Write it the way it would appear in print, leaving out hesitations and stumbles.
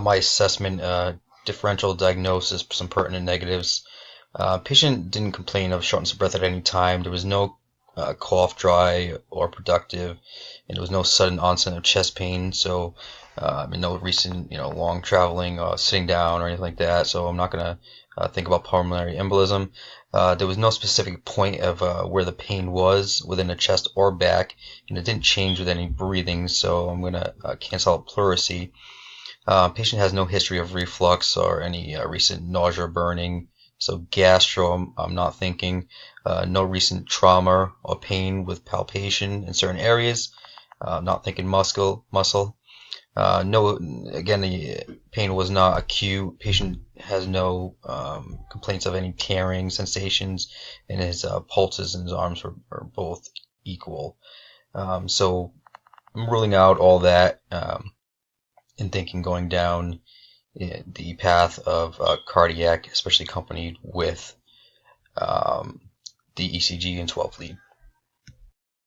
My assessment, differential diagnosis, some pertinent negatives. Patient didn't complain of shortness of breath at any time. There was no cough, dry, or productive, and there was no sudden onset of chest pain. So, no recent, long traveling, sitting down, or anything like that. So I'm not gonna think about pulmonary embolism. There was no specific point of where the pain was within the chest or back, and it didn't change with any breathing. So I'm gonna cancel out pleurisy. Patient has no history of reflux or any recent nausea or burning. So gastro, I'm not thinking. No recent trauma or pain with palpation in certain areas. Not thinking muscle. No, again, the pain was not acute. Patient has no complaints of any tearing sensations, and his pulses in his arms are both equal. So I'm ruling out all that. And thinking going down the path of cardiac, especially accompanied with um, the ECG and 12 lead.